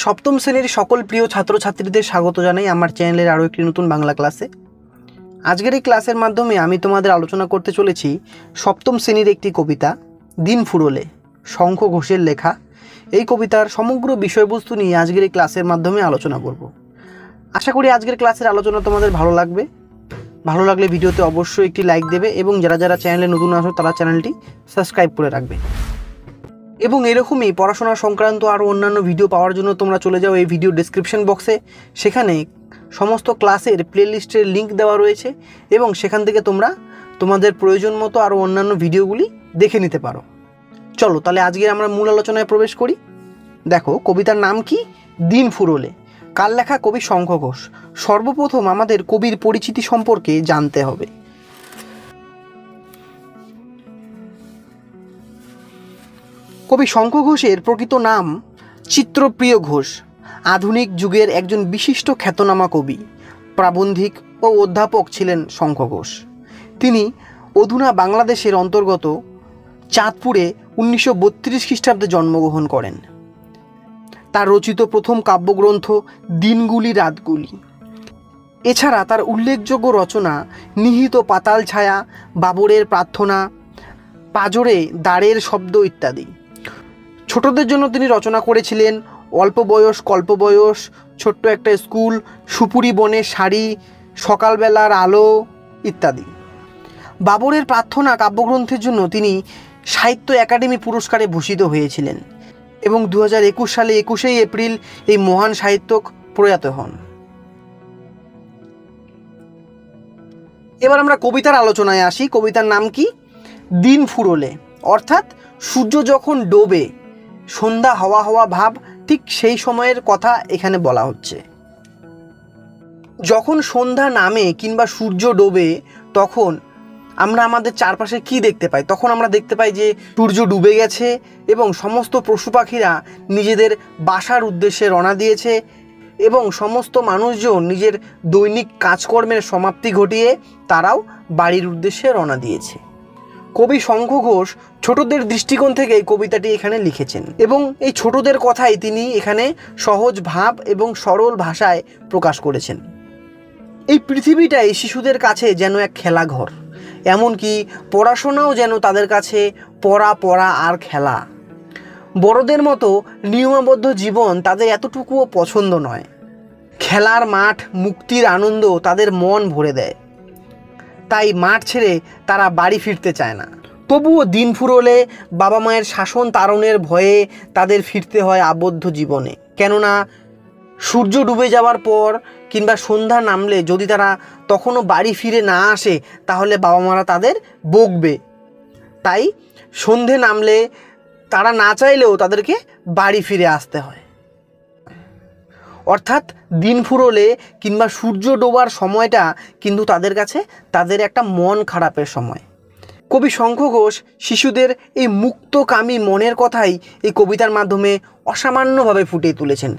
সপ্তম শ্রেণীর সকল প্রিয় ছাত্রছাত্রীদের স্বাগত জানাই আমার চ্যানেলের আরও একটি নতুন বাংলা ক্লাসে। আজকের এই ক্লাসের মাধ্যমে আমি তোমাদের আলোচনা করতে চলেছি সপ্তম শ্রেণীর একটি কবিতা দিন ফুরোলে, শঙ্খ ঘোষের লেখা। এই কবিতার সমগ্র বিষয়বস্তু নিয়ে আজকের এই ক্লাসের মাধ্যমে আলোচনা করব। আশা করি আজকের ক্লাসের আলোচনা তোমাদের ভালো লাগবে। ভালো লাগলে ভিডিওতে অবশ্যই একটি লাইক দেবে এবং যারা যারা চ্যানেলে নতুন আসো তারা চ্যানেলটি সাবস্ক্রাইব করে রাখবে। এবং এরকমই পড়াশোনা সংক্রান্ত আরও অন্যান্য ভিডিও পাওয়ার জন্য তোমরা চলে যাও এই ভিডিও ডেসক্রিপশন বক্সে। সেখানে সমস্ত ক্লাসের প্লেলিস্টের লিঙ্ক দেওয়া রয়েছে এবং সেখান থেকে তোমরা তোমাদের প্রয়োজন মতো আরও অন্যান্য ভিডিওগুলি দেখে নিতে পারো। চলো তাহলে আজকে আমরা মূল আলোচনায় প্রবেশ করি। দেখো কবিতার নাম কি? দিন ফুরোলে। কার লেখা? কবি শঙ্খ ঘোষ। সর্বপ্রথম আমাদের কবির পরিচিতি সম্পর্কে জানতে হবে। কবি শঙ্খ ঘোষের প্রকৃত নাম চিত্রপ্রিয় ঘোষ। আধুনিক যুগের একজন বিশিষ্ট খ্যাতনামা কবি, প্রাবন্ধিক ও অধ্যাপক ছিলেন শঙ্খ ঘোষ। তিনি অধুনা বাংলাদেশের অন্তর্গত চাঁদপুরে 1932 খ্রিস্টাব্দে জন্মগ্রহণ করেন। তার রচিত প্রথম কাব্যগ্রন্থ দিনগুলি রাতগুলি। এছাড়া তার উল্লেখযোগ্য রচনা নিহিত পাতাল ছায়া, বাবরের প্রার্থনা, পাজরে দ্বারের শব্দ ইত্যাদি। ছোটদের জন্য তিনি রচনা করেছিলেন অল্প বয়স কল্প বয়স, ছোট্ট একটা স্কুল, সুপুরি বনের শাড়ি, সকালবেলার আলো ইত্যাদি। বাবরের প্রার্থনা কাব্যগ্রন্থের জন্য তিনি সাহিত্য একাডেমি পুরস্কারে ভূষিত হয়েছিলেন এবং 2021 সালে 21শে এপ্রিল এই মহান সাহিত্যিক প্রয়াত হন। এবার আমরা কবিতার আলোচনায় আসি। কবিতার নাম কি? দিন ফুরোলে, অর্থাৎ সূর্য যখন ডোবে, সন্ধ্যা হওয়া হওয়া ভাব, ঠিক সেই সময়ের কথা এখানে বলা হচ্ছে। যখন সন্ধ্যা নামে কিংবা সূর্য ডোবে তখন আমরা আমাদের চারপাশে কি দেখতে পাই? তখন আমরা দেখতে পাই যে সূর্য ডুবে গেছে এবং সমস্ত পশু পাখিরা নিজেদের বাসার উদ্দেশ্যে রওনা দিয়েছে এবং সমস্ত মানুষজন নিজের দৈনিক কাজকর্মের সমাপ্তি ঘটিয়ে তারাও বাড়ির উদ্দেশ্যে রওনা দিয়েছে। কবি শঙ্খ ঘোষ ছোটদের দৃষ্টিকোণ থেকে এই কবিতাটি এখানে লিখেছেন এবং এই ছোটদের কথাই তিনি এখানে সহজ ভাব এবং সরল ভাষায় প্রকাশ করেছেন। এই পৃথিবীটাই শিশুদের কাছে যেন এক খেলাঘর, এমনকি পড়াশোনাও যেন তাদের কাছে পড়া পড়া আর খেলা। বড়দের মতো নিয়মাবদ্ধ জীবন তাদের এতটুকুও পছন্দ নয়। খেলার মাঠ, মুক্তির আনন্দ তাদের মন ভরে দেয়। তাই মাঠ ছেড়ে তারা বাড়ি ফিরতে চায় না। তবুও দিন ফুরোলে বাবা মায়ের শাসন তাড়নের ভয়ে তাদের ফিরতে হয় আবদ্ধ জীবনে। কেননা সূর্য ডুবে যাওয়ার পর কিংবা সন্ধ্যা নামলে যদি তারা তখনও বাড়ি ফিরে না আসে তাহলে বাবা মারা তাদের বকবে। তাই সন্ধে নামলে তারা না চাইলেও তাদেরকে বাড়ি ফিরে আসতে হয়। অর্থাৎ দিন ফুরোলে কিংবা সূর্য ডোবার সময়টা কিন্তু তাদের কাছে তাদের একটা মন খারাপের সময়। কবি শঙ্খ ঘোষ শিশুদের এই মুক্তকামী মনের কথাই এই কবিতার মাধ্যমে অসামান্যভাবে ফুটিয়ে তুলেছেন।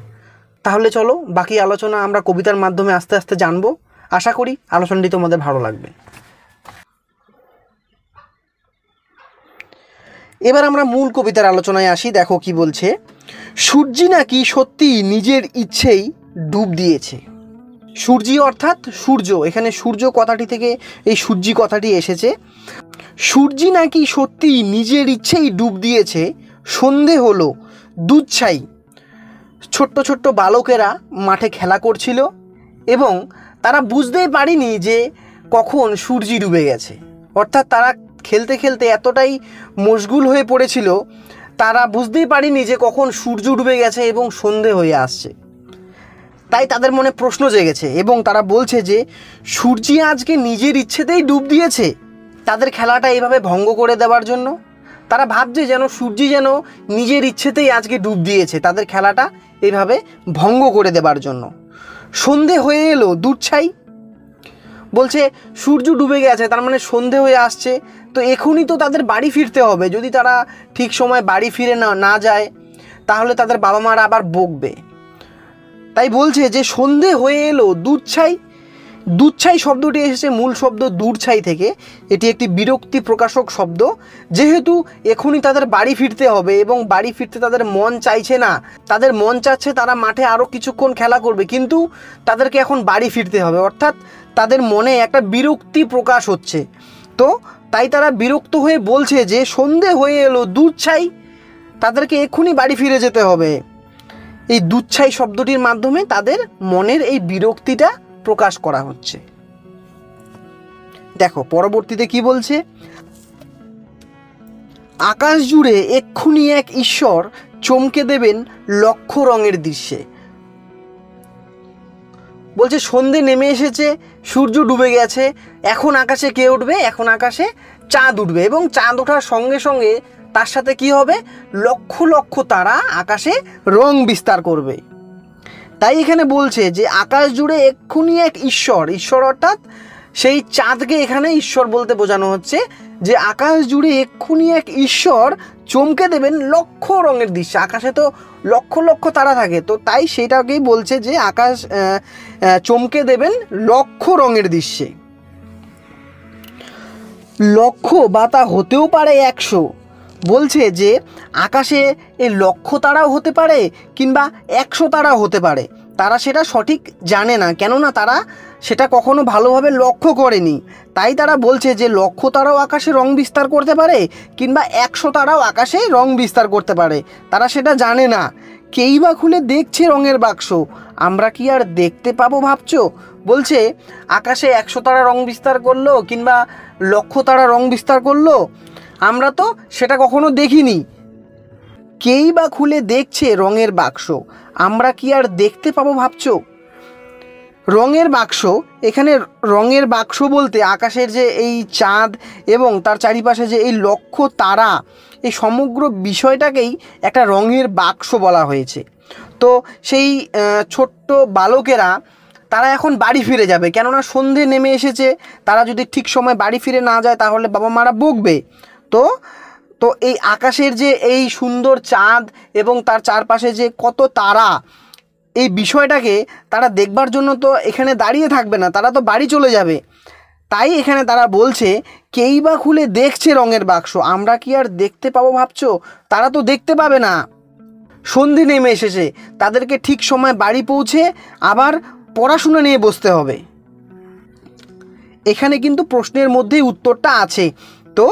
তাহলে চলো বাকি আলোচনা আমরা কবিতার মাধ্যমে আস্তে আস্তে জানবো। আশা করি আলোচনাটি তোমাদের ভালো লাগবে। এবার আমরা মূল কবিতার আলোচনায় আসি। দেখো কি বলছে। সূর্যি নাকি সত্যি নিজের ইচ্ছেই ডুব দিয়েছে। সূর্যি অর্থাৎ সূর্য, এখানে সূর্য কথাটি থেকে এই সূর্যি কথাটি এসেছে। সূর্যি নাকি সত্যি নিজের ইচ্ছেই ডুব দিয়েছে, সন্ধে হলো দুধছাই। ছোট্ট ছোট্ট বালকেরা মাঠে খেলা করছিল এবং তারা বুঝতেই পারেনি যে কখন সূর্যি ডুবে গেছে। অর্থাৎ তারা খেলতে খেলতে এতটাই মশগুল হয়ে পড়েছিল তারা বুঝতেই পারেনি যে কখন সূর্য ডুবে গেছে এবং সন্ধে হয়ে আসছে। তাই তাদের মনে প্রশ্ন জেগেছে এবং তারা বলছে যে সূর্যি আজকে নিজের ইচ্ছেতেই ডুব দিয়েছে তাদের খেলাটা এইভাবে ভঙ্গ করে দেওয়ার জন্য। তারা ভাবছে যেন সূর্যি যেন নিজের ইচ্ছেতেই আজকে ডুব দিয়েছে তাদের খেলাটা এইভাবে ভঙ্গ করে দেবার জন্য। সন্ধে হয়ে এলো দুধছাই, বলছে সূর্য ডুবে গেছে তার মানে সন্ধে হয়ে আসছে, তো এখনই তো তাদের বাড়ি ফিরতে হবে। যদি তারা ঠিক সময় বাড়ি ফিরে না যায় তাহলে তাদের বাবা মারা আবার বকবে। তাই বলছে যে সন্ধে হয়ে এলো দুধছাই, দুচ্ছাই শব্দটি এসেছে মূল শব্দ দূরছাই থেকে। এটি একটি বিরক্তি প্রকাশক শব্দ। যেহেতু এখনই তাদের বাড়ি ফিরতে হবে এবং বাড়ি ফিরতে তাদের মন চাইছে না, তাদের মন চাচ্ছে তারা মাঠে আরও কিছুক্ষণ খেলা করবে, কিন্তু তাদেরকে এখন বাড়ি ফিরতে হবে, অর্থাৎ তাদের মনে একটা বিরক্তি প্রকাশ হচ্ছে। তো তাই তারা বিরক্ত হয়ে বলছে যে সন্ধে হয়ে এলো, দুচ্ছাই, তাদেরকে এক্ষুনি বাড়ি ফিরে যেতে হবে। এই দুচ্ছাই শব্দটির মাধ্যমে তাদের মনের এই বিরক্তিটা প্রকাশ করা হচ্ছে। দেখো পরবর্তীতে কি বলছে, আকাশ জুড়ে এক্ষুনি এক ঈশ্বর চমকে দেবেন লক্ষ রঙের দৃশ্যে। বলছে সন্ধে নেমে এসেছে, সূর্য ডুবে গেছে, এখন আকাশে কে উঠবে? এখন আকাশে চাঁদ উঠবে এবং চাঁদ ওঠার সঙ্গে সঙ্গে তার সাথে কি হবে? লক্ষ লক্ষ তারা আকাশে রং বিস্তার করবে। তাই এখানে বলছে যে আকাশ জুড়ে এক্ষুনি এক ঈশ্বর, ঈশ্বর অর্থাৎ সেই চাঁদকে এখানে ঈশ্বর বলতে বোঝানো হচ্ছে যে আকাশ জুড়ে এক্ষুনি এক ঈশ্বর চমকে দেবেন লক্ষ রঙের দৃশ্য। আকাশে তো লক্ষ লক্ষ তারা থাকে, তো তাই সেটাকেই বলছে যে আকাশ চমকে দেবেন লক্ষ রঙের দৃশ্যে। লক্ষ বা তা হতেও পারে 100। বলছে যে আকাশে এই লক্ষ তারাও হতে পারে কিংবা 100 তারাও হতে পারে, তারা সেটা সঠিক জানে না, কেননা তারা সেটা কখনো ভালোভাবে লক্ষ্য করেনি। তাই তারা বলছে যে লক্ষ তারাও আকাশে রং বিস্তার করতে পারে কিংবা 100 তারাও আকাশে রং বিস্তার করতে পারে, তারা সেটা জানে না। কেই বা খুলে দেখছে রঙের বাক্স, আমরা কি আর দেখতে পাবো ভাবছো? বলছে আকাশে 100 তারা রং বিস্তার করলো কিংবা লক্ষ তারা রং বিস্তার করলো, আমরা তো সেটা কখনো দেখিনি। কেই বা খুলে দেখছে রঙের বাক্স, আমরা কি আর দেখতে পাবো ভাবছো? রঙের বাক্স, এখানে রঙের বাক্স বলতে আকাশের যে এই চাঁদ এবং তার চারিপাশে যে এই লক্ষ তারা, এই সমগ্র বিষয়টাকেই একটা রঙের বাক্স বলা হয়েছে। তো সেই ছোট্ট বালকেরা তারা এখন বাড়ি ফিরে যাবে, কেননা সন্ধে নেমে এসেছে, তারা যদি ঠিক সময় বাড়ি ফিরে না যায় তাহলে বাবা মারা বকবে। তো এই আকাশের যে এই সুন্দর চাঁদ এবং তার চারপাশে যে কত তারা, এই বিষয়টাকে তারা দেখবার জন্য তো এখানে দাঁড়িয়ে থাকবে না, তারা তো বাড়ি চলে যাবে। তাই এখানে তারা বলছে কেই বা খুলে দেখছে রঙের বাক্স, আমরা কি আর দেখতে পাবো ভাবছো? তারা তো দেখতে পাবে না, সন্ধে নেমে এসেছে, তাদেরকে ঠিক সময় বাড়ি পৌঁছে আবার পড়াশোনা নিয়ে বসতে হবে। এখানে কিন্তু প্রশ্নের মধ্যেই উত্তরটা আছে। তো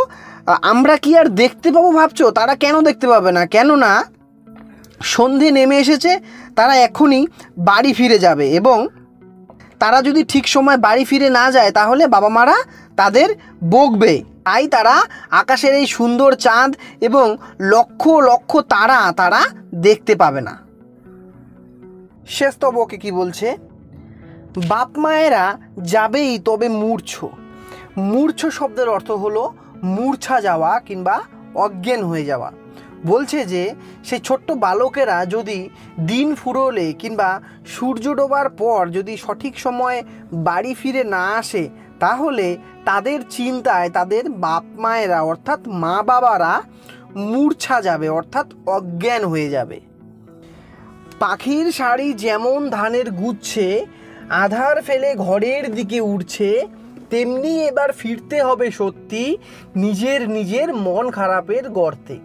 আমরা কি আর দেখতে পাবো ভাবছো? তারা কেন দেখতে পাবে না? কেননা সন্ধে নেমে এসেছে, তারা এখনই বাড়ি ফিরে যাবে এবং তারা যদি ঠিক সময় বাড়ি ফিরে না যায় তাহলে বাবা মারা তাদের বকবে। তাই তারা আকাশের এই সুন্দর চাঁদ এবং লক্ষ লক্ষ তারা দেখতে পাবে না। শেষ তবকে কি বলছে, বাপ মায়েরা যাবেই তবে মূর্ছ। মূর্ছ শব্দের অর্থ হলো মূর্ছা যাওয়া কিংবা অজ্ঞান হয়ে যাওয়া। বলছে যে সেই ছোট্ট বালকেরা যদি দিন ফুরোলে কিংবা সূর্য ডোবার পর যদি সঠিক সময়ে বাড়ি ফিরে না আসে তাহলে তাদের চিন্তায় তাদের বাপ মায়েরা অর্থাৎ মা বাবারা মূর্ছা যাবে, অর্থাৎ অজ্ঞান হয়ে যাবে। পাখির শাড়ি যেমন ধানের গুচ্ছে আধার ফেলে ঘরের দিকে উঠছে, তেমনি এবার ফিরতে হবে সত্যি নিজের নিজের মন খারাপের গর্তে।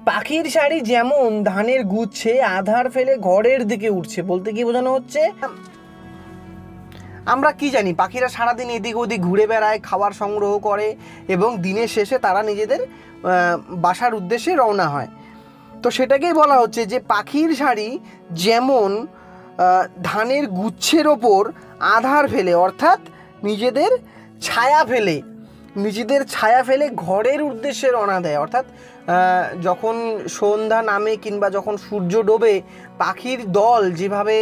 পাখির শাড়ি যেমন ধানের গুচ্ছে আধার ফেলে ঘরের দিকে উঠছে বলতে কি বোঝানো হচ্ছে? আমরা কি জানি, পাখিরা সারাদিন এদিক ওদিক ঘুরে বেড়ায়, খাবার সংগ্রহ করে এবং দিনের শেষে তারা নিজেদের বাসার উদ্দেশ্যে রওনা হয়। তো সেটাকেই বলা হচ্ছে যে পাখির শাড়ি যেমন ধানের গুচ্ছের ওপর আধার ফেলে, অর্থাৎ নিজেদের ছায়া ফেলে ঘরের উদ্দেশ্যে রওনা দেয়। অর্থাৎ যখন সন্ধ্যা নামে কিংবা যখন সূর্য ডোবে পাখির দল যেভাবে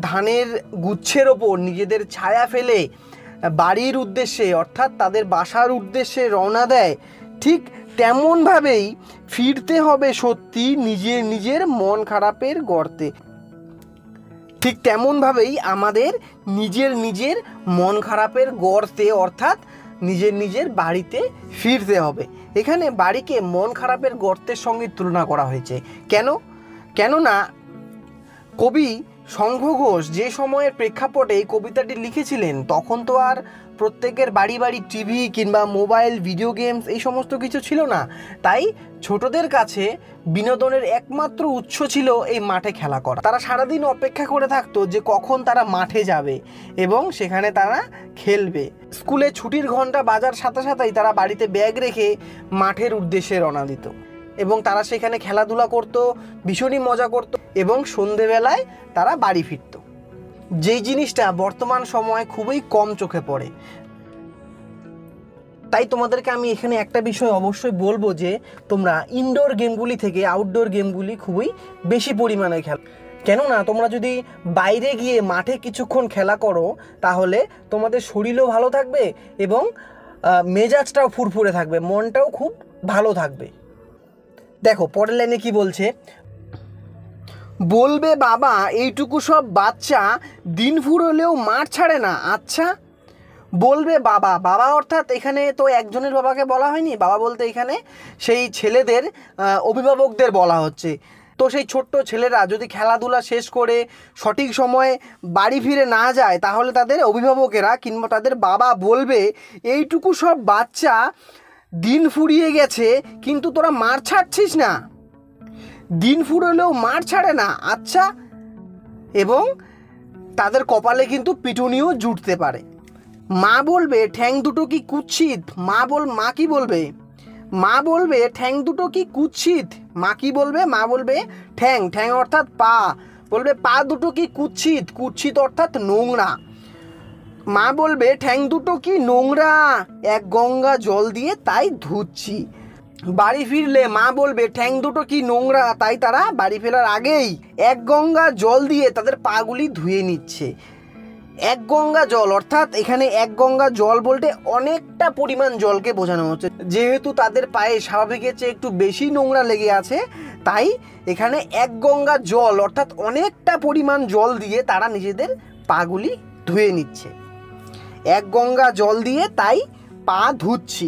ধানের গুচ্ছের ওপর নিজেদের ছায়া ফেলে বাড়ির উদ্দেশ্যে অর্থাৎ তাদের বাসার উদ্দেশ্যে রওনা দেয়, ঠিক তেমনভাবেই ফিরতে হবে সত্যি নিজের নিজের মন খারাপের গর্তে। ঠিক তেমনভাবেই আমাদের নিজের নিজের মন খারাপের গর্তে অর্থাৎ নিজের নিজের বাড়িতে ফিরতে হবে। এখানে বাড়িকে মন খারাপের গর্তের সঙ্গে তুলনা করা হয়েছে। কেননা কবি শঙ্খ ঘোষ যে সময়ের প্রেক্ষাপটে এই কবিতাটি লিখেছিলেন তখন তো আর প্রত্যেকের বাড়ি বাড়ি টিভি কিংবা মোবাইল, ভিডিও গেমস এই সমস্ত কিছু ছিল না। তাই ছোটদের কাছে বিনোদনের একমাত্র উৎস ছিল এই মাঠে খেলা করা। তারা সারাদিন অপেক্ষা করে থাকতো যে কখন তারা মাঠে যাবে এবং সেখানে তারা খেলবে। স্কুলে ছুটির ঘন্টা বাজার সাথে সাথেই তারা বাড়িতে ব্যাগ রেখে মাঠের উদ্দেশ্যে রওনা দিত এবং তারা সেখানে খেলাধুলা করত, ভীষণই মজা করত এবং সন্ধেবেলায় তারা বাড়ি ফিরত, যেই জিনিসটা বর্তমান সময়ে খুবই কম চোখে পড়ে। তাই তোমাদেরকে আমি এখানে একটা বিষয় অবশ্যই বলবো যে তোমরা ইনডোর গেমগুলি থেকে আউটডোর গেমগুলি খুবই বেশি পরিমাণে খেলো। কেননা তোমরা যদি বাইরে গিয়ে মাঠে কিছুক্ষণ খেলা করো তাহলে তোমাদের শরীরও ভালো থাকবে এবং মেজাজটাও ফুরফুরে থাকবে, মনটাও খুব ভালো থাকবে। দেখো পরের লাইনে কি বলছে, বলবে বাবা এইটুকু সব বাচ্চা দিন ফুরলেও মাঠ ছাড়ে না। আচ্ছা, বলবে বাবা, বাবা অর্থাৎ এখানে তো একজনের বাবাকে বলা হয়নি, বাবা বলতে এখানে সেই ছেলেদের অভিভাবকদের বলা হচ্ছে। তো সেই ছোট্ট ছেলেরা যদি খেলাধুলা শেষ করে সঠিক সময়ে বাড়ি ফিরে না যায় তাহলে তাদের অভিভাবকেরা কিংবা তাদের বাবা বলবে এইটুকু সব বাচ্চা দিন ফুরিয়ে গেছে কিন্তু তোরা মাঠ ছাড়ছিস না, দিন ফুরলেও মাঠ ছাড়ে না। আচ্ছা, এবং তাদের কপালে কিন্তু পিটুনিও জুটতে পারে। মা বলবে ঠ্যাং দুটো কি কুৎসিত। মা কি বলবে? মা বলবে ঠ্যাং দুটো কি কুৎসিত। মা কি বলবে? মা বলবে ঠ্যাং অর্থাৎ পা, বলবে পা দুটো কি কুৎসিত অর্থাৎ নোংরা। মা বলবে ঠ্যাং দুটো কি নোংরা, এক গঙ্গা জল দিয়ে তাই ধুচ্ছি। বাড়ি ফিরলে মা বলবে ঠ্যাং দুটো কি নোংরা, তাই তারা বাড়ি ফেরার আগেই এক গঙ্গা জল দিয়ে তাদের পাগুলি ধুয়ে নিচ্ছে। এক গঙ্গা জল অর্থাৎ এখানে এক গঙ্গা জল বলতে অনেকটা পরিমাণ জলকে বোঝানো হচ্ছে। যেহেতু তাদের পায়ে স্বাভাবিকের চেয়ে একটু বেশি নোংরা লেগে আছে তাই এখানে এক গঙ্গা জল অর্থাৎ অনেকটা পরিমাণ জল দিয়ে তারা নিজেদের পাগুলি ধুয়ে নিচ্ছে। এক গঙ্গা জল দিয়ে তাই পা ধুচ্ছি।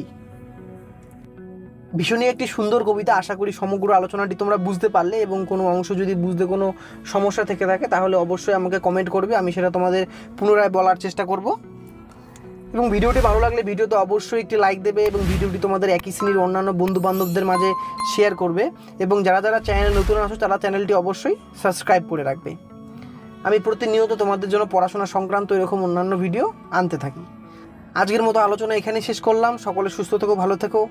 ভীষণই একটি সুন্দর কবিতা। আশা করি সমগ্র আলোচনাটি তোমরা বুঝতে পারলে এবং কোনো অংশ যদি বুঝতে কোনো সমস্যা থেকে থাকে তাহলে অবশ্যই আমাকে কমেন্ট করবে, আমি সেটা তোমাদের পুনরায় বলার চেষ্টা করব। এবং ভিডিওটি ভালো লাগলে ভিডিওতে অবশ্যই একটি লাইক দেবে এবং ভিডিওটি তোমাদের একই শ্রেণীর অন্যান্য বন্ধু বান্ধবদের মাঝে শেয়ার করবে এবং যারা যারা চ্যানেলে নতুন আসো তারা চ্যানেলটি অবশ্যই সাবস্ক্রাইব করে রাখবে। আমি প্রতিনিয়ত তোমাদের জন্য পড়াশোনা সংক্রান্ত এরকম অন্যান্য ভিডিও আনতে থাকি। আজকের মতো আলোচনা এখানেই শেষ করলাম। সকলে সুস্থ থেকো, ভালো থেকো,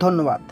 ধন্যবাদ।